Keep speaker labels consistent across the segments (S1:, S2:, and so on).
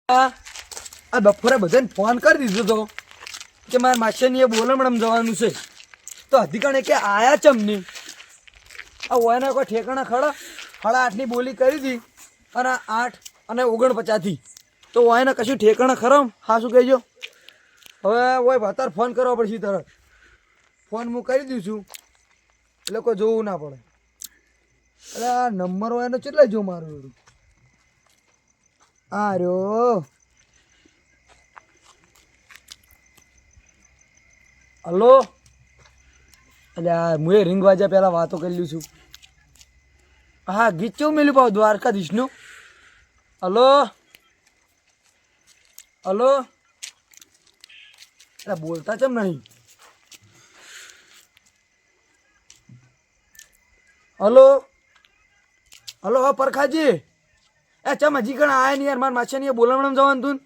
S1: આ બપોરે બધાને ફોન કરી દીધો તો કે મારા માછીની એ બોલમણમ જવાનું છે, તો અધિકાણે કે આયા ચમની આ ઓયના કોઈ ઠેકાણા ખડા 8:30ની બોલી કરી હતી અને 8:49 તો ઓયના કશું ઠેકાણા ખરો? હા શું કહેજો હવે ઓય અત્યારે ફોન કરવો પડશે તરત. ફોન હું કરી દઉં છું એટલે કોઈ જોવું ના પડે. એટલે આ નંબર હોય એનો કેટલા જો મારું એડું આ રહ્યો. હલો એટલે હું એ રિંગ વાજા પહેલાં વાતો કરી છું. હા ગીત કેવું મેલ્યું પાવ દ્વારકાધીશનું. હલો હલો એટલે બોલતા ચમ નહીં. હલો હલો હા પરખાજી એ ચમ હજી કણ આયા નહીં યાર. મારા માછાની બોલાવવાનું જવાનું તું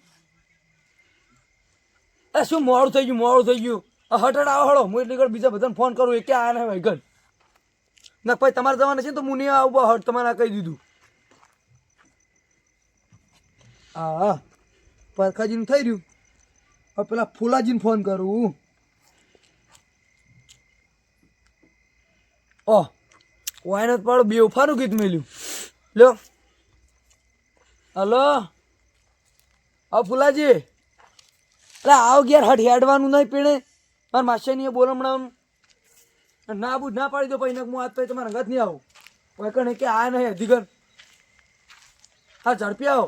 S1: એ શું મોડું થઈ ગયું. હટડ આવો હળો હું એટલી બીજા બધાને ફોન કરું એ ક્યાં આયા ને ભાઈ ગણ ના ભાઈ તમારે જવાના છે ને તો હું નહીં આવું હટ તમારે કહી દીધું. હા પરખાજીનું થઈ રહ્યું. હવે પેલા ફૂલાજીને ફોન કરું. ઓહ વાયનો પાડો બેવફાનું ગીત મેલ્યું લ્યો. હલો હા ફૂલાજી એટલે આવ ઘેર હટ હેડવાનું નહીં પીણે મારા માસ્ટરની એ બોલો હમણાં ના બુજ ના પાડી દો પછી હું આજ પછી તમારા અંગત નહીં આવું કોઈ કણે કે આ નહીં અધિકર. હા ઝડપી આવો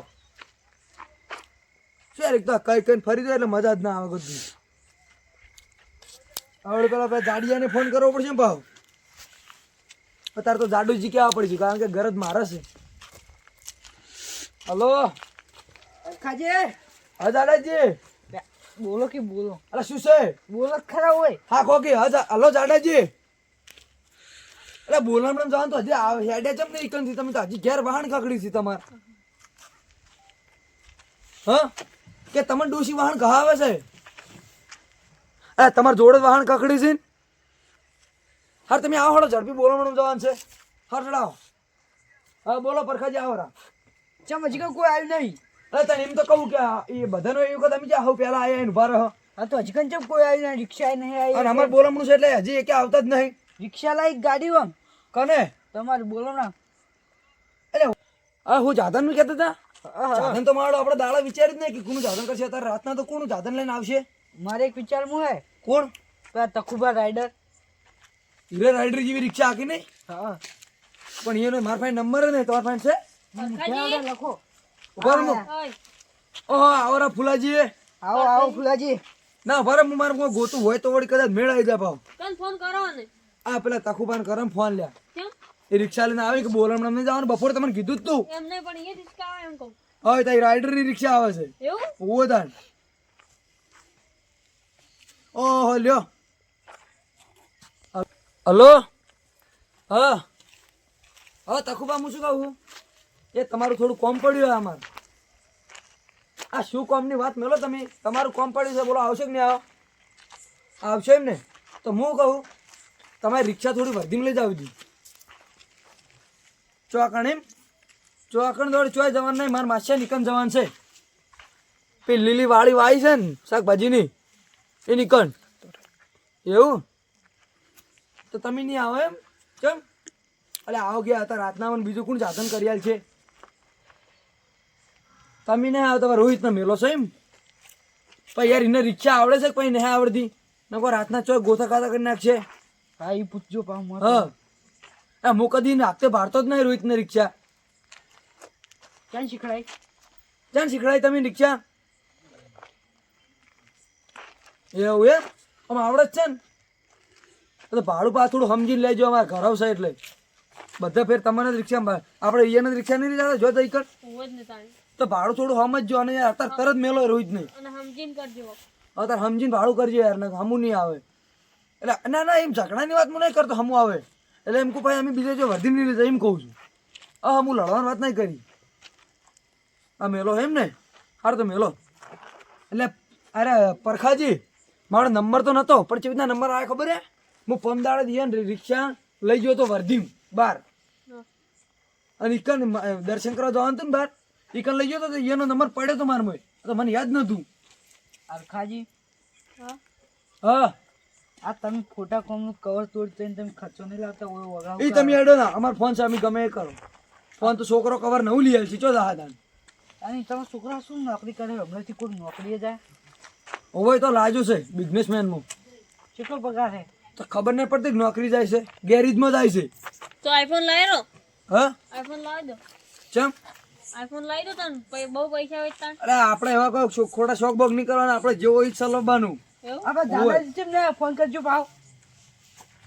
S1: શું એક તો કઈ કઈને ફરી દો એટલે મજા જ ના આવે બધું. હવે પેલા જાડિયાને ફોન કરવો પડશે ને ભાવ અત્યારે તો જાડુજી કહેવા પડશે કારણ કે ઘર જ મારે છે. હલો
S2: ખાજે
S1: હા જાડાજી
S2: બોલો કે બોલો.
S1: અરે શું છે
S2: બોલો ખરા હોય.
S1: હા ખોકી હા હલો જાડાજી એટલે બોલવાનું જવાનું તો હજી હેડે ચમ નહીં ઈકનથી તમે તો હજી ઘેર વાહન ખકડી છે તમારે. હા કે તમને ડોશી વાહન કહાવે છે તમારે જોડે વાહન કકડી છે. હા તમે આવો હળો ઝડપી બોલવાનું જવાનું છે. હા ચડાવો હા બોલો પરખાજી આવો રા.
S2: ચમ હજી કોઈ આવ્યું નહીં.
S1: અરે તને એમ તો કહું કે એ બધાનો એવું કે તમે જ્યાં પહેલા આયા એને ઉભા રહો.
S2: હા તો હજી કઈ ચમ કોઈ આવ્યું નહીં. રિક્ષા નહીં આવી
S1: અને અમારે બોલવાનું છે એટલે હજી એક આવતા જ નહીં.
S2: રિક્ષા લાવી ગાડી આમ
S1: કને
S2: તમારે બોલો ના.
S1: એટલે હા હું જાધન નું કહેતા હતા. જાધન તો મારો આપણે દાડા વિચારી જ નહીં કે કોનું જાધન કરશે. અત્યારે રાતના તો કોનું જાધન લઈને આવશે.
S2: મારે એક વિચાર હું હે
S1: કોણ
S2: પેલા તખુબા રાઈડર.
S1: હીરે રાઇડર જેવી રિક્ષા આખી નહીં
S2: હા
S1: પણ એનો મારા પાસે નંબર ને તમારા પાસે છે
S2: લખો.
S1: ઉભા રહો. ઓહો આવરા ફુલાજી
S2: આવો આવો ફુલાજી.
S1: ના ભરે હું મારે કોઈ ગોતું હોય તો વળી કદાચ મેળ આવી જાય ભાવ.
S3: ફોન કરો ને
S1: આ પેલા તખુબાન કરમ ફોન લ્યા
S3: કેમ
S1: એ રિક્ષા લઈને આવી કે બોલણ નહીં જવાનું. બપોરે તમને કીધું જ તું
S3: એમ નહીં પણ એ રિક્ષા આવે એમ કહું.
S1: હવે તારી રાઇડર ની રિક્ષા આવે છે.
S3: એવું
S1: ઓવો તાન ઓહો લ્યો. હલો હા હા તખુબા હું શું કહું એ તમારું થોડું કોમ પડ્યું અમારે. આ શું કોમની વાત મેલો તમે તમારું કોમ પડ્યું છે બોલો આવશે કે નહીં આવશે એમ ને તો હું કહું તમારી રિક્ષા થોડી વર્ધીમાં લઈ જાવ દી ચોકણ એમ ચોકણ દોડ ચોય જવાનું નહીં મારા માસ્યા નિકન જવાનું છે. પેલી લીલી વાળી વાઈ છે ને શાકભાજીની એ નિકન એવું તો તમે નહીં આવો એમ કેમ એટલે આવો ગયા હતા રાતના બીજું કોણ સાધન કર્યાલ છે. તમે નહીં આવો તમારે રોહિતને મેલો છો એમ પણ યાર એને રિક્ષા આવડે છે પછી નહીં આવડતી નકો રાતના ચોક ગોથા ખાતા કરી નાખશે.
S2: હા એ પૂછજો પામ.
S1: હા હું કદી નાખતે ભારતો જ નહીં રોહિતને રિક્ષા.
S2: ક્યાં શીખડાય
S1: ક્યાં શીખડાય તમે રિક્ષા એવું એમ આમ આવડે જ છે ને તો ભાડું પા થોડું સમજીને લેજો અમારે ઘર આવશે એટલે બધા ફેર તમારે જ રિક્ષા આપણે અહીંયાને જ રિક્ષા નહીં જતા જો તઈ કર
S3: હોય જ ને તાણી
S1: તો ભાડું થોડું સમજજો અને યાર અત્યારે તરત મેલો રોહિત નહીં
S3: અને સમજીને કરજો.
S1: અત્યારે સમજીને ભાડું કરજો યાર ને હમું નહીં આવે એટલે ના ના એમ ઝઘડાની વાત હું નહીં કરતો હમું આવે એટલે એમ કહું ભાઈ અમે બીજે જો વર્ધી નહીં લીધા એમ કહું છું. હા હું લડવાની વાત નહીં કરી. આ મેલો એમ ને હાર તો મેલો એટલે અરે પરખાજી મારો નંબર તો નહોતો પણ કેવી રીતના નંબર આવે ખબર હે હું પમદાડે દિયા ને રિક્ષા લઈ ગયો તો વર્ધીમ બાર અને દર્શન કરવા જવાનું હતું ને બાર ઈ કન લઈ ગયો તો એનો નંબર પડ્યો તો મારમાં તો મને યાદ નતું.
S2: અરખાજી
S3: હા
S1: હા
S2: આ તમે ખોટા કોમનું કવર તોડી તમે ખર્ચો નહીં લાવતા ઓય વગાવ
S1: ઈ તમે હેડો ના અમાર ફોન સામે ગમે એ કરો. ફોન તો છોકરો કવર નવું લઈ આલ છે ચો દા દાન.
S2: અને તમારા છોકરા શું નોકરી કરે હમણાંથી કોઈ નોકરીએ જાય
S1: ઓય તો લાજો છે બિઝનેસમેન માં.
S2: કેટલો પગાર છે
S1: તો ખબર નહીં પડતી કે નોકરી જાય છે ગેરેજમાં જાય છે.
S3: તો આઈફોન લાવી લો,
S1: હા
S3: આઈફોન લાવી દો,
S1: ચમ
S3: આઈફોન લાવી દો તને બહુ પૈસા હોય તાન.
S1: અરે આપણે એવા કોઈ ખોટા શોખ બોખ નહીં કરવાના. આપણે જેવો ઈ ચલાવવાનું.
S3: એવું
S2: આપણે દાદાજી કેમ ને ફોન કરજો ભાવ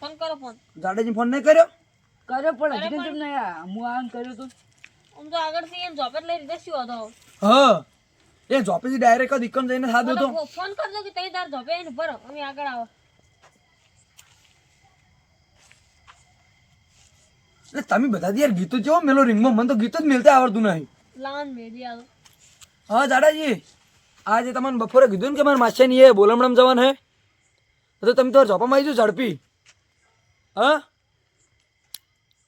S3: ફોન કરો ફોન.
S1: જાડેજી ફોન નહીં કર્યો.
S2: કર્યો પણ હજી કેમ નહીં હું આમ કર્યો તો
S3: આમ તો આગળથી એમ જોબ જ લઈ લીધે શું હતો.
S1: હા એ જોપેથી ડાયરેક્ટ જ ઇકન જઈને સાદો તો
S3: ફોન કરજો કે તઈ તાર જોબે એને ભરો અમે આગળ આવો.
S1: એટલે તમે બધા યાર ગીતો જેવો મેલો રિંગમાં મને તો ગીત જ મેલતા આવડતું નહીં.
S3: લાન મેજી આવો.
S1: હા જાડાજી આજે તમને બપોરે કીધું ને કે મારા માછાની એ બોલમણામ જવાનું હે તો તમે તો ઝોપામાં આવી જાઓ ઝડપી. હા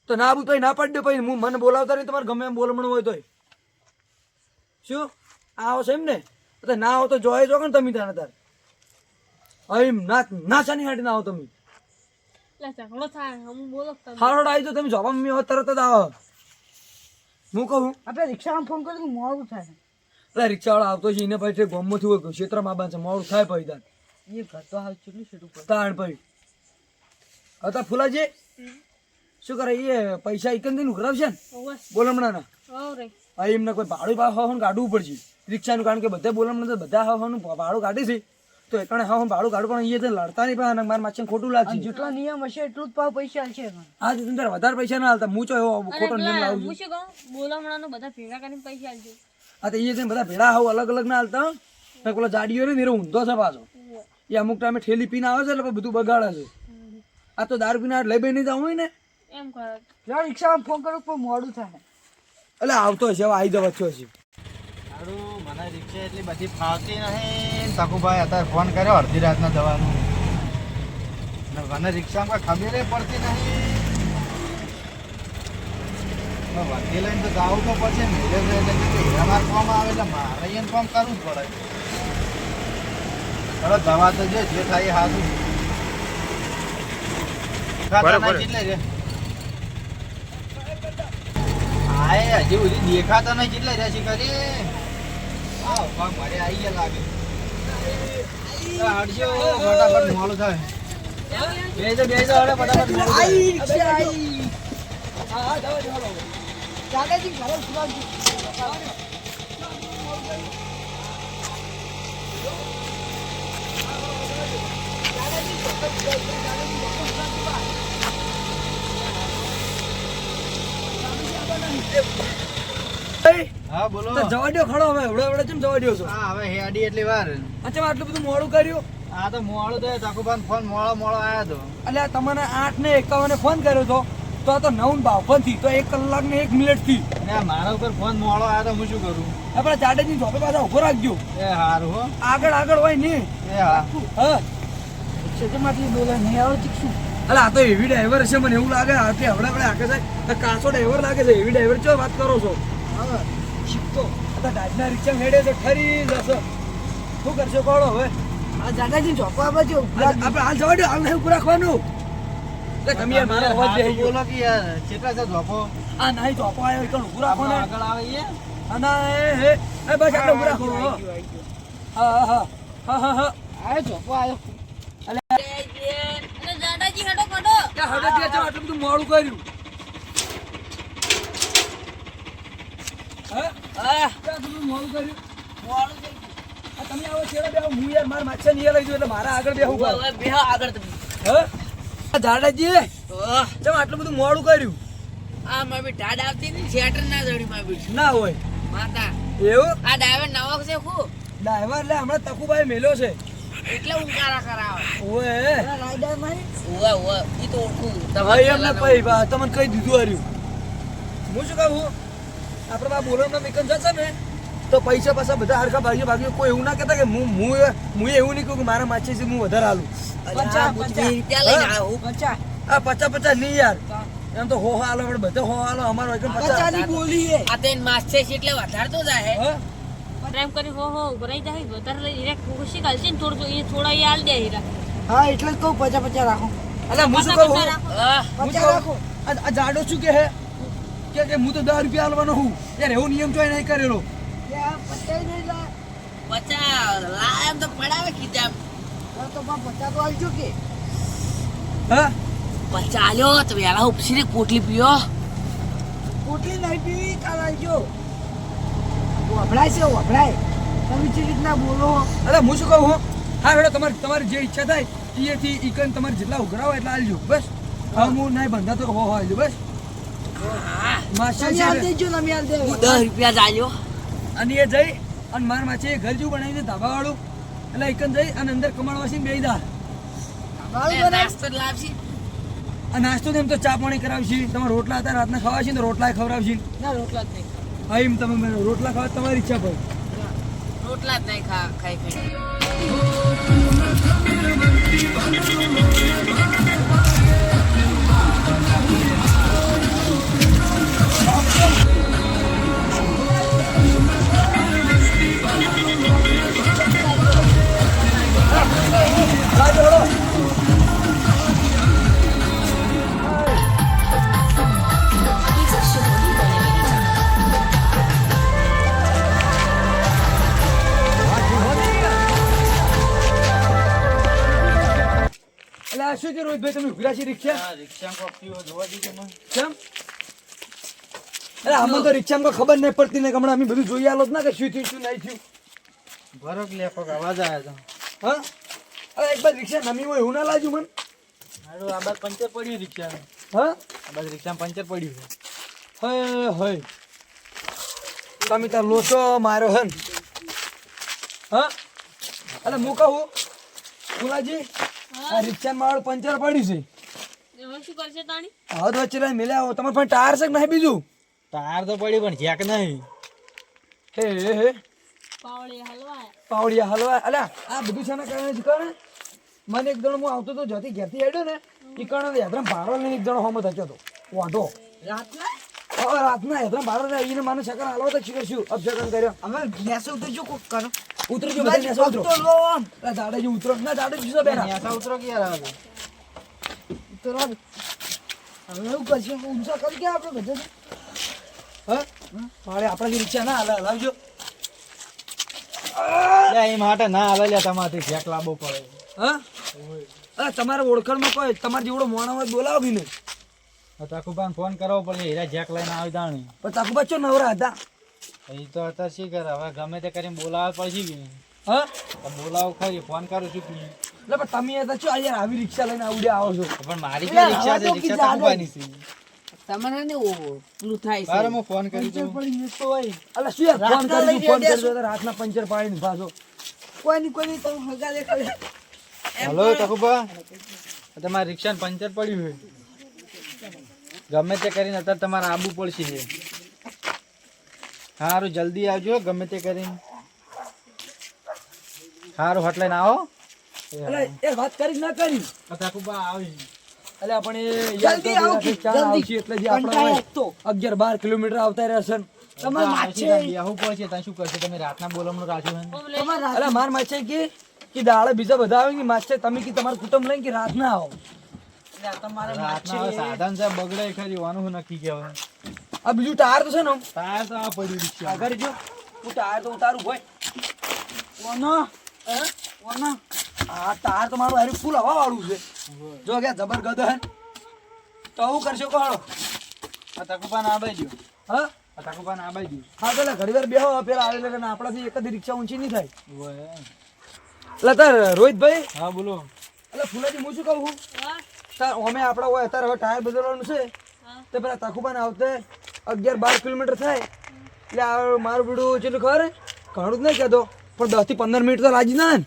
S1: તો ના આવું તોય ના પાડી દો પછી હું મને બોલાવતા નહીં તમારે ગમે એમ બોલમણું હોય તોય. શું આવો છે એમ ને તો ના આવો તો જોઈ જો ને તમે તારે તાર એમ ના શાની હાટી ના આવો તમે.
S3: એટલે ઝઘડો થાય હું બોલો તમે.
S1: હારોડ આવી તો તમે ઝોપામાં તરત જ આવો. હું કહું
S2: આપણે રિક્ષામાં ફોન કર્યો તો મોડું થાય
S1: એટલે રિક્ષાવાળા આવતો છે એને પછી ગોમમાંથી હોય ક્ષેત્રમાં બાંધશે મોડું થાય પછી તાર
S2: એ ઘર તો હાલ કેટલું છેટું પડે
S1: તાણ પછી હતા ફૂલાજી શું કરે એ પૈસા એકંદરી ઉઘરાવશે ને
S3: ઓવે
S1: બોલમણાના.
S3: ઓવ રે
S1: હા એમને કોઈ ભાડું હવાનું કાઢવું પડશે રિક્ષાનું કારણ કે બધા બોલમણા તો બધા હવાનું ભાડું કાઢે છે તો એકણે હવાનું ભાડું કાઢવું પણ અહીંયા લડતા નહીં પણ મારા માછીને ખોટું
S2: અને
S1: લાગશે.
S2: જેટલા નિયમ હશે એટલું જ ભાવ પૈસા હશે
S1: હા તો તમે વધારે પૈસા ના હાલતા હું ચો એવો ખોટો નિયમ લાવું
S3: હું
S1: છું.
S3: શું કહું બોલામણાનું બધા ભેગા કરીને પૈસા આલજો.
S1: હા તો એ બધા ભેળા આવું અલગ અલગ ના હાલતા ને પેલો જાડીઓ ને એનો ઊંધો છે પાછો એ અમુક ટાઈમે ઠેલી પીને આવે છે એટલે પછી બધું બગાડે છે. આ તો દારૂ પીને લઈ બે નહીં જવું હોય ને
S3: એમ કરે
S2: જ્યાં રિક્ષામાં ફોન કરો પણ મોડું થાય
S1: એટલે આવતો હશે હવે આવી જવા છો હશે.
S4: સારું મને રિક્ષા એટલી બધી ફાવતી નહીં. તકુભાઈ અત્યારે ફોન કર્યો અડધી રાતના જવાનું ને મને રિક્ષામાં કોઈ ખબર પડતી નહીં. વધી લઈને તો જવું તો પડશે ને અમારે ફોર્મ આવે એટલે મારે એને ફોર્મ કરવું જ પડે. ચલો જવા તો જે થાય એ સારું. કેટલે રે આય હજી સુધી દેખાતા નહીં કેટલા રહ્યા છે કરી મારે આવી ગયા લાગે હટજો ફટાફટ મોડું થાય બેસો હવે ફટાફટ મોડું થાય.
S2: દાદાજી ઘરે ઉતરવાજો.
S4: હા બોલો
S1: તો જવા દો ખડો હવે એવડે એવડે કેમ જવા દો છો.
S4: હા હવે હેડી એટલી વાર
S1: અચ્છા આટલું બધું મોડું કર્યું.
S4: આ તો મોડું થાય તકુભાઈ ફોન મોડો આવ્યો હતો.
S1: એટલે તમને 8:51 ફોન કર્યો હતો તો આ તો 9:52 થી તો 1 કલાક ને 1 મિનિટ થી
S4: અને આ મારા ઉપર ફોન મોડો આવ્યો તો હું શું કરું.
S1: આપણે જાડેજી ઝોપે પાછા ઉભો રાખજો.
S4: એ હારું હો
S1: આગળ આગળ હોય ને.
S4: એ હા
S1: હા
S2: ક્ષેત્રમાંથી બોલે નહીં આવડતી શું
S1: એટલે આ તો એવી ડ્રાઈવર હશે મને એવું લાગે આટલી હવડે આગે છે કાચો ડ્રાઈવર લાગે છે એવી ડ્રાઈવર ચો વાત કરો છો. હા શીખતો આ તો ડાજના રિક્ષા હેડે તો ઠરી જશે. શું કરશો કોળો હવે
S2: આ દાદાજી ચોપા બાજુ
S1: આપણે હાલ જવા દો હાલ નહીં ઉભું રાખવાનું. એટલે તમે યાર મારો અવાજ
S4: હારું
S1: બેહી ગયો.
S4: બોલો કે યાર કેટલા છે ધોપો
S1: આ નહીં તો આપો આવ્યો એટલે ઉભું રાખો ને.
S4: આગળ આવે એ
S1: અને એ બસ આટલે ઉભું રાખો. હા હા હા હા હા
S2: આવ્યો ચોપો આવ્યો
S3: અને દાદાજી હડો કડો
S1: ત્યાં હવે ત્યાં જાઓ, આટલું બધું મોડું કર્યું. હા ત્યાં બધું મોડું કર્યું. આ તમે આવો છેડે બેહો હું યાર મારા માછા નહીં લઈ જાઉં એટલે મારા આગળ બેહવું પડે.
S2: આગળ તમે
S1: હા આ જાડાજી ચમ આટલું બધું મોડું કર્યું.
S2: આ મારી ટાડ આવતી ને શેટર ના જડી મારી
S1: ના હોય
S2: માતા
S1: એવું
S2: આ ડ્રાઈવર નવો છે ખુ
S1: ડ્રાઈવર એટલે હમણાં તકુભાઈ મેલ્યો છે.
S2: એટલે ઉંકારા કરાવે
S1: ઓએ
S2: રાઈડર મારી ઓવા ઓવા ઈ તો ઓળખું
S1: ભાઈ એમને ભાઈ તમને કહી દીધું હાર્યું. હું શું કહું આપણે બા બોલવામાં મિકન જશે ને તો પૈસા પાછા બધા હરખા ભાગ્યો કોઈ એવું ના કહેતા કે હું એવું નહીં કહું કે મારા માછી છે હું વધારે હાલું.
S2: રૂપિયા લઈને આવ્યો 50
S1: આ 50 નહીં યાર એમ તો હો હાલો આપણે બધે હો હાલો અમારો એકમ 50
S2: પચાસની બોલી હે.
S5: આ તેન માસ છે એટલે વધારે તો જાય
S1: હા
S3: પ્રેમ કરી હો ભરાઈ જાય વધારે લઈ હીરા ખુશી કાલ છે ને થોડું એ થોડા એ આલ દે હીરા
S2: હા એટલે જ કહું 50 રાખો.
S1: અલા હું શું કહું
S5: હા
S1: હું
S2: 50
S1: તો
S2: રાખો.
S1: આ જાડો શું કે હે કે હું તો 10 રૂપિયા આલવાનો હું યાર એવો નિયમ તો નહીં કરેલો
S2: ત્યાં 50 નહીં લા.
S5: 50 લાયમ તો પડાવે કીધા
S2: હા તો પણ 50 તો આલજો કે.
S1: હા
S5: 50 આલ્યો તો વેલા ઉપસી ને પોટલી પીયો
S2: પોટલી નહીં પીવી કાલ આલજો. વભળાય છે વભળાય. તમે જે રીતના બોલો.
S1: અરે હું શું કહું હું હા હેડો તમારી જે ઈચ્છા થાય એથી ઈકન તમારે જેટલા ઉઘરાવો એટલા આલજો બસ હા હું નહીં બંધા તો હો આલજો બસ માસ્ટર
S2: તમે આલ
S1: છે
S2: દેજો ને અમે આલ દે.
S5: 10 રૂપિયા જ આલ્યો
S1: અને એ જઈ અને માર માછે ઘર જેવું બનાવી દે ધાબા વાળું એટલે ઈકન જઈ અને અંદર કમાડવાસી બેહી દા
S2: બાળું બનાવ.
S5: નાસ્તો લાવશી
S1: આ નાસ્તો તો એમ તો ચા પાણી કરાવશી તમારે રોટલા હતા રાતના ખવાશી તો રોટલા ખવડાવશી
S5: ના રોટલા જ નહીં
S1: હા એમ તમે રોટલા ખાવા તમારી ઈચ્છા પર
S5: રોટલા જ નહીં ખાઈ ખાઈ
S1: એટલે આ શું છે રોહિતભાઈ તમે ઉઘરા છે રિક્ષા
S4: રિક્ષા કોપીઓ જોવા દીધો મને
S1: કેમ અરે આમાં તો રિક્ષામાં કોઈ ખબર નહીં પડતી ને કે હમણાં અમે બધું જોઈ આલો જ ના કે શું થયું શું નહીં થયું
S4: ભરક લે પગ અવાજ આવ્યો
S1: હા અરે એક બાર રિક્ષા નમી હોય એવું ના લાગ્યું મને
S4: તો આ બાદ પંચર પડ્યું રિક્ષા
S1: હા
S4: આ બાદ રિક્ષામાં પંચર પડ્યું
S1: હય હય તમે તાર લોચો માર્યો હન હા અરે હું કહું ફુલાજી આ રિક્ષામાં મારું પંચર પડ્યું છે
S3: હવે શું કરશે તાણી
S1: હવે તો વચ્ચે મેલે આવો તમારે પણ ટાયર છે કે નહીં બીજું
S4: ટાયર તો પડ્યું પણ જેક નહીં
S1: હે
S3: પાવળી હલવાય
S1: પાવડિયા હલવા અલ્યા આ બધું છે ને કારણે જ કરે મને એક દણો હું આવતો તો જતી ઘેરથી હેડ્યો ને એ કારણે યાત્રા ભાડો લઈને એક દણો હોમ થયો હતો વાંધો
S2: રાતના
S1: રાતના યાત્રા ભાડો એને મને શકર હાલવા તો શીખર શું અપશકન કર્યો
S2: અમે ભેંસો ઉતરજો કોક કરો.
S1: ઉતરજો બધા નેસો ઉતરો
S2: તો લો આમ.
S1: અલા દાડે જે ઉતરો ના દાડે જીસો બેરા
S4: ન્યાસા ઉતરો કે યાર હવે
S2: ઉતરવા દે. હવે એવું કરશું ઊંચા કરી ગયા આપણે બધે.
S1: હા મારે આપણા જે રિક્ષા ના હાલે હલાવજો
S4: લે એ માટે ના આવે લે તમારથી જેક લાવવો પડે
S1: હા અરે તમારે ઓળખણમાં કોઈ તમારે જેવડો મોણો હોય બોલાવો બી નહીં
S4: તકુબાન ફોન કરવો પડે હીરા જેક લઈને આવી દાણી
S1: પણ તાકુ બચ્ચો નવરા હતા
S4: એ તો અત્યારે શી કરે હવે ગમે તે કરીને બોલાવવા પડશે કે
S1: હા
S4: તો બોલાવો ખરી ફોન કરું છું કે
S1: એટલે પણ તમે એ તો છો યાર આવી રિક્ષા લઈને આવડ્યા આવો છો
S4: પણ મારી
S2: એટલે
S4: કે રિક્ષા છે
S2: હવે તો
S4: રિક્ષા
S2: કીધા
S4: તકુબાની છે
S5: તમારે ને પેલું થાય
S4: બાર
S5: છે
S4: હું ફોન કરી
S2: પંચર
S4: દઉં
S2: પડી જતો હોય.
S1: અલા શું યાર ફોન
S2: રાતના
S1: કરી
S2: લઈ
S1: ફોન
S2: જઈ
S1: કરી દો રાતના પંચર પાડીને પાછો
S2: કોઈ નહીં તમે હગા દેખાડે.
S4: હલો તકુબા તમારા રિક્ષા પંચર પડ્યું છે ગમે તે કરીને અત્યારે તમારે આવવું પડશે સારું જલ્દી આવજો ગમે તે કરીને સારું હટ લઈને આવો
S1: અલા એ વાત કરી કે ના કરી
S4: તકુબા આવી
S1: અલ્યા પણ એ યાર
S2: જલ્દી આવો કે,
S1: ચાલ
S2: જલ્દી.
S1: આવશે એટલે જે આપણે
S2: કંટાળ્યા જ તો.
S1: 11-12 કિલોમીટર આવતા રહેશે ને.
S2: તમારે માછે
S4: બેહવું પડશે ત્યાં શું કરશે તમે રાતના બોલમનું રાખ્યું છે ને?
S3: ઓમ લઈ
S2: તમારે રાત-
S1: અલા માર માછે કે દાડે બીજા બધા આવે કે માછે તમે કે તમારું કુટુંબ લઈને કે રાત ના આવો
S2: તમારે
S4: રાતના હવે સાધન છે બગડે ખરી વાનું શું નક્કી કહેવાય
S1: આ બીજું ટાયર તો છે ને આમ.
S4: ટાયર તો આ પડ્યું રિક્ષા
S1: આગળ જો હું ટાયર તો ઉતારું ભાઈ
S2: વનો
S1: હે?
S2: વનો
S1: આ ટાયર તો મારું હારું ફૂલ હવા વાળું છે જો કે જબરગદ હે તો આવું કરશો કોહળો
S4: આ તકુપાન આબાઈ દો
S1: હા
S4: આ તકુપાન આબાઈ દો
S1: હા પેલા ઘડી વાર બેહો પેલા આવેલા ને આપણાથી એક જ રિક્ષા ઊંચી નહીં થાય
S4: ઓય.
S1: એટલે તાર રોહિતભાઈ
S4: હા બોલો
S1: એટલે ફૂલાજી હું શું કહું છું
S3: હા
S1: તાર અમે આપણા હોય અત્યારે હવે ટાયર બદલવાનું છે
S3: હા
S1: તે પેલા તખુબાને આવતે 11-12 કિલોમીટર થાય એટલે આ મારું બીડું ચેટલું ખબર હે? ઘણું જ નહીં કહેતો પણ 10 થી 15 મિનિટ તો લાગી ના ને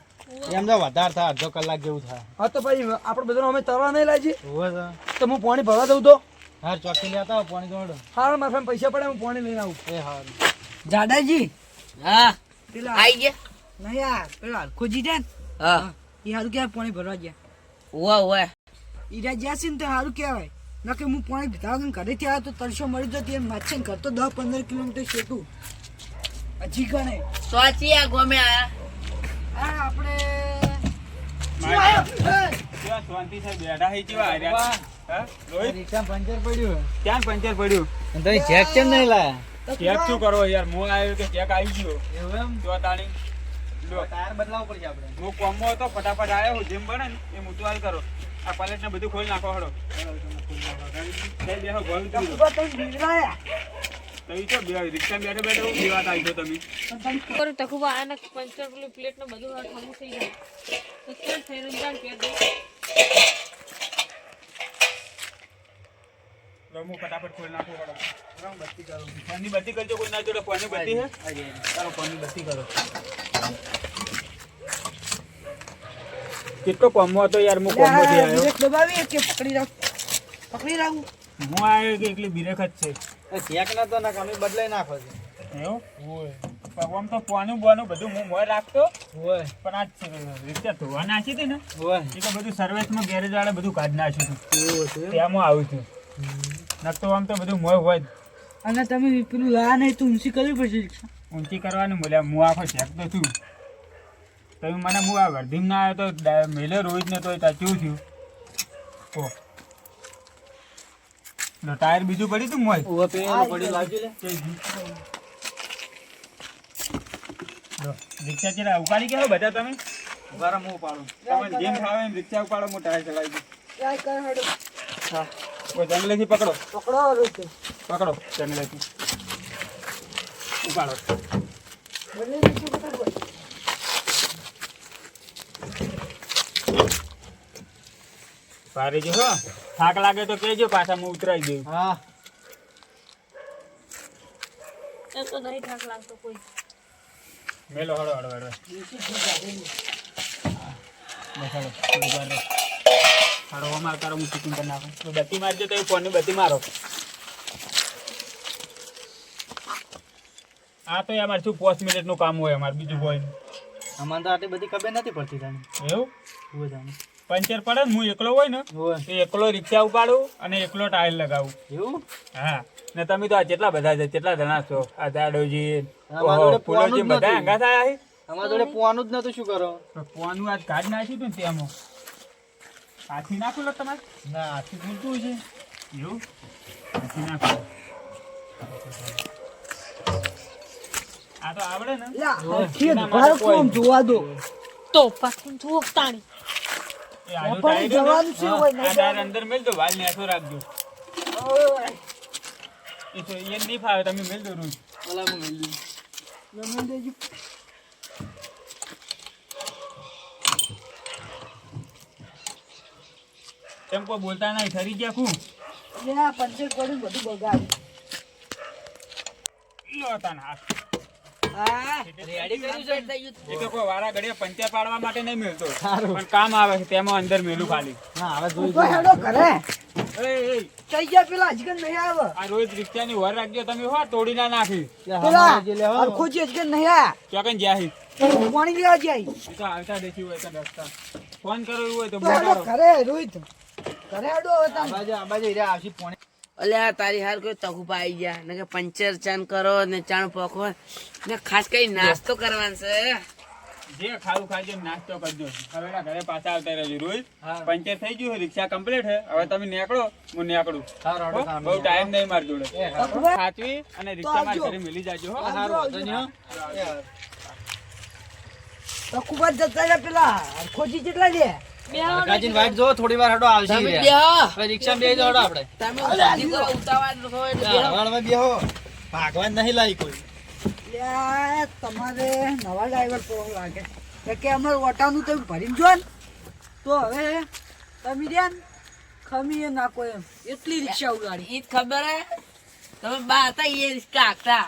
S4: એમ તો વધારે થાય અડધો કલાક જેવું થાય
S1: હા તો ભાઈ આપણે બધાને અમે તરવા નહીં લાગી
S4: હોય તો
S1: તો હું પાણી ભરવા દઉં તો
S4: હાર ચોકી લેતા આવો પાણી દોડો
S1: હા મારા પાસે પૈસા પડે હું પાણી લઈને આવું
S4: એ હાર
S2: જાડાજી
S5: હા
S2: પેલા
S5: આઈ ગયા
S2: નહીં યાર પેલા ખોજી જાય ને
S5: હા
S2: એ હારું ક્યાં પાણી ભરવા ગયા
S5: ઉવા ઉવા
S2: ઈરા જ્યાં છે ને તો હારું કહેવાય નકે હું પાણી પીધા વગર ઘરેથી આવ્યો તો તરસો મળી જતી એમ માછે ઘર તો 10-15 કિલોમીટર છેટું હજી ગણે
S5: સોચી આ ગોમે આયા
S2: આ આપણે
S6: શાંતિ સાહેબ બેઠા હઈ કેવા હાર્યા હા રોહિત
S4: રિક્ષા પંચર પડ્યું
S6: ક્યાં પંચર પડ્યું
S4: તમે ચેક કેમ નહીં લાયા
S6: ચેક શું કરો યાર હું આવ્યો કે ચેક આવી ગયો
S4: એવું એમ
S6: જો તાણી લો
S4: ટાયર બદલાવવું પડશે આપણે
S6: હું કોમો હતો ફટાફટ આવ્યો જેમ બને ને એ હું તો હાલ કરો આ પલેટ ને બધું ખોલી નાખો હળો બેહો ગોલ
S2: તમે બિગડાયા
S6: તો ઈ તો બે રિક્ષા બેઠે બેઠે હું વાત આવી ગયો તમે
S3: કરું તકુબા આને પંચર પેલું પ્લેટ ને બધું ઠમું થઈ જાય તો કેમ થઈ રહ્યું જાણ કે દે
S6: લો હું ફટાફટ ખોલી નાખો હળો રામ બત્તી કરો ફોનની બત્તી કરજો કોઈ ના જોડે ફોનની બત્તી હે તારો ફોનની બત્તી કરો કેટલો કોમો હતો યાર હું કોમો થી આવ્યો
S2: બ્રેક દબાવી કે પકડી રાખું
S6: હું આવ્યો કે એકલી બિરેક જ છે
S4: ચેક નતો ના અમે બદલાઈ નાખો છે
S6: એવું હોય આમ તો પોનું બોનું બધું હું મોય રાખતો
S4: હોય
S6: પણ આ રિક્ષા ધોવા નાખી હતી ને
S4: હોય
S6: એ તો બધું સર્વિસમાં ગેરેજ વાળા બધું કાઢી નાખ્યું હતું
S4: એવું હતું
S6: ત્યાંમાં આવ્યું છું નકતો આમ તો બધું મોય હોય જ.
S2: અને તમે પેલું લા નહીં તો ઊંચી કરવી પડશે રિક્ષા
S6: ઊંચી કરવાનું બોલ્યા હું આખો શેકતો છું તો મને હું આ વર્ધીમ ના આવ્યો તો મેલે રોહિત ને તો કેવું થયું ઓ ટાયર બીજું પડ્યું હતું મોય
S4: ઓવા પેલો પડી લાવજો લે
S6: રિક્ષા ચેરા ઉપાડી ગયા બધા તમે
S4: ઉભારા હું પાડું
S6: તમે જેમ ફાવે એમ રિક્ષા ઉપાડો હું ટાયર ચલાવી દઉં
S2: ટ્રાય કર હેડો
S6: હા કોઈ જંગલેથી પકડો
S2: પકડો રોકે
S6: પકડો જંગલેથી ઉપાડો
S2: બદલે નીચે પકડ
S6: પારી જો હો થાક લાગે તો કહેજો પાછા હું ઉતરાઈ દઉં
S4: હા
S3: એ તો નહીં થાક લાગતો કોઈ
S6: મેલો હળો હળો હળો બેસાડો થોડી વાર રહો હળો અમાર તારો હું ચીકિંગ કરી નાખું તો બત્તી મારજો તો એ ફોનની બત્તી મારો આ તો અમારે શું 5 મિનિટનું કામ હોય અમારે બીજું કોઈ
S4: અમને તો આટલી બધી ખબર નથી પડતી તને
S6: એવું
S4: હોય જાણે
S6: પંચર પડે ને હું એકલો હોય ને
S4: હોય
S6: તો એકલો રિક્ષા ઉપાડું અને એકલો ટાયર લગાવું
S4: એવું
S6: હા ને તમે તો આ કેટલા બધા છે કેટલા જણા છો આ દાડોજી
S4: અમારા જોડે
S6: ફૂલોજી
S4: પોવાનું જ
S6: બધા
S4: નતું.
S6: હંગા થયા છે
S4: અમારા જોડે પોવાનું જ નતું શું કરો
S6: પોનું આજ કાઢ નાખ્યું હતું ને તેમાં હાથી નાખું લો તમારે
S4: ના આથી ભૂલતું છે
S6: એવું હાથી નાખું આ તો આવડે ને
S2: લા
S6: હોય.
S2: હરખી
S6: એના
S2: ભાર
S6: માટે કોઈ
S2: કોમ જોવા દો
S3: તો પાછું જુઓ તાણી
S6: એ આનું
S2: પણ
S6: ટાયર હોય ને,
S2: જવાનું છે હોય
S6: આ
S2: નહીં
S6: ટાયર અંદર મેલ દો વાલ ને આખો રાખજો એ તો એ નહીં ફાવે તમે મેલ દો રોજ
S4: ઓલા હું મેલી
S2: જમીન દેજો
S6: તેમ કોઈ બોલતા નહીં ઠરી ગયા ખું
S2: લે આ પંચર પડ્યું બધું બગાડ
S6: લો તાન હાથ
S2: હા
S5: રેડી કર્યું છે થઈ ગયું
S6: એ તો કોઈ વારા ઘડીએ પંચર પાડવા માટે નહીં મેલતો પણ કામ આવે છે તેમાં અંદર મેલું ખાલી
S4: હા હવે જોઈ
S2: તો હેડો કરે
S6: એ
S2: થઈ ગયા પેલા અજગર નહીં આવે
S6: આ રોજ રિક્ષાની વર રાખજો તમે હો તોડી ના નાખી
S2: પેલા
S4: જે લે હો
S2: હરખોજી અજગર નહીં આયા
S6: ચોકન જ્યાં
S2: પાણી લેવા જાય
S6: એ તો આવતા દેખી હોય તો રસ્તા ફોન કરો એવું હોય તો
S2: તો હેડો
S6: બોલાવો
S2: ઘરે રોહિત ઘરે હેડો હવે તમે.
S4: આ બાજુ હીરા આવશે પોણે
S5: અલ્યા તારી હાર કોઈ તકુપા આવી ગયા ને કે પંચર ચાન કરો ને ચાણ પોખો ને ખાસ કઈ નાસ્તો કરવાનો છે
S6: જે ખાવું ખાજો ને નાસ્તો કરજો હવે ના ઘરે પાછા આવતા રહેજો રોજ
S4: હા.
S6: પંચર થઈ ગયું રિક્ષા કમ્પ્લીટ છે હવે તમે નીકળો હું નીકળું
S4: હા રોડો
S6: હો? બહુ ટાઈમ નહીં મારી જોડે
S2: તકુબા,
S6: સાચવી અને રિક્ષા મારી
S2: આવજો.
S6: ઘરે મિલી જાજો હો
S2: આવજો, આવજો.
S4: ધન્યો
S2: તકુબા જતા રહ્યા પેલા હરખોજી કેટલા લે
S4: કાજીન વાઈટ જો થોડી વાર હડો આવશે
S5: તમે
S4: હીરા.
S5: બેહો
S4: હવે રિક્ષા બેહી જાવ હડો આપણે
S5: તમે ઉતાવળ કરો, ઉતાવળ હોય એટલે બેહો.
S4: હવારમાં બેહો ભાગવાન નહીં લાવી કોઈ
S2: લે, તમારે નવા ડ્રાઈવર તો લાગે એટલે કે અમારે વટાનું તમે ભરીને જો ને તો હવે તમે રહ્યા ને ખમીએ નાખો એમ એટલી રિક્ષા ઉગાડી
S5: ઈ જ ખબર હે તમે બા હતા એ રિક્ષા હાંકતા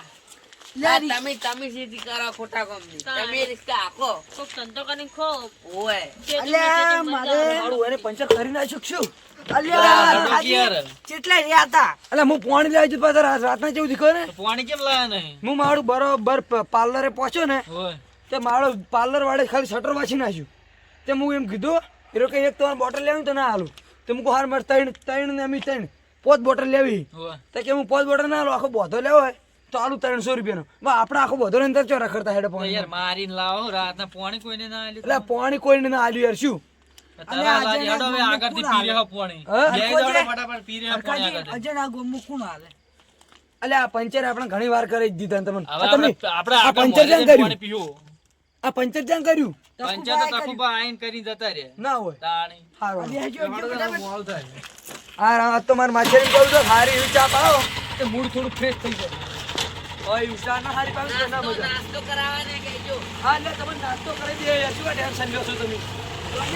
S2: લે,
S5: આ તમે સીધી કરો ખોટા કામની તમે રિક્ષા હાંકો
S3: કોક ધંધો કરીને ખો
S5: ઓય
S2: અલ્યા મારે મારું એને પંચર કરી નાખ્યું શું અલ્યા
S4: હડો
S2: હાજી,
S4: ક્યારે?
S2: કેટલા રહ્યા હતા અલ્યા હું પાણી લેવા જતો પાછા રાતના જેવું દીખો ને
S4: પાણી કેમ લાયા નહીં
S2: હું મારું બરોબર પાર્લરે પહોંચ્યો ને
S4: હોય
S2: તે મારો પાર્લર વાળે ખાલી શટર વાંચી નાખ્યું તે હું એમ કીધું એ લોકો એક તમારે બોટલ લેવું તો ના હાલું તે મૂકો હાર મારે ત્રણ ને અમે ત્રણ
S1: પોત બોટલ લેવી તો કે હું પોત બોટલ ના લો આખો બોધો લેવો હોય તો આલુ 300 રૂપિયાનો આપણે આખો બોધો ને અંદર ચો રખડતા હેડે પાણી
S7: યાર મારીને લાવો રાતના પાણી કોઈને ના આલ્યું
S1: એટલે પાણી કોઈને ના આલ્યું યાર શું
S7: તારા લાજી હેડો હવે આગળથી પી રહ્યો પાણી
S1: હા?
S7: બે જોડે ફટાફટ પી રહ્યો પાણી
S2: હરખાજી,
S7: આગળ
S2: અજય ના ગોમમાં કોણ હાલે?
S1: એટલે આ પંચર આપણે ઘણી વાર કરી જ દીધા ને તમને
S7: હવે
S1: આ તમે
S7: આપણે
S1: આ
S7: આગળ
S1: પંચર
S7: મોઢે
S1: જ્યાં કર્યું
S7: પાણી પીવું
S1: આ પંચર જ્યાં કર્યું
S7: પંચર તો તકુબા આઈને કરીને જતા રે
S1: ના હોય
S7: તાણી
S1: હારું
S2: અજય, હજુ ફટાફટ.
S1: આ તો મારે માછલી કહું તો સારી એવી ચા પાવો કે મૂડ થોડું ફ્રેશ થઈ જાય ઓય વિચાર ના હારી પાવી તો ના મજા
S5: નાસ્તો કરાવવાને કહેજો.
S1: હા એટલે તમે નાસ્તો કરી દે શું ટેન્શન લ્યો છો તમે
S2: તમે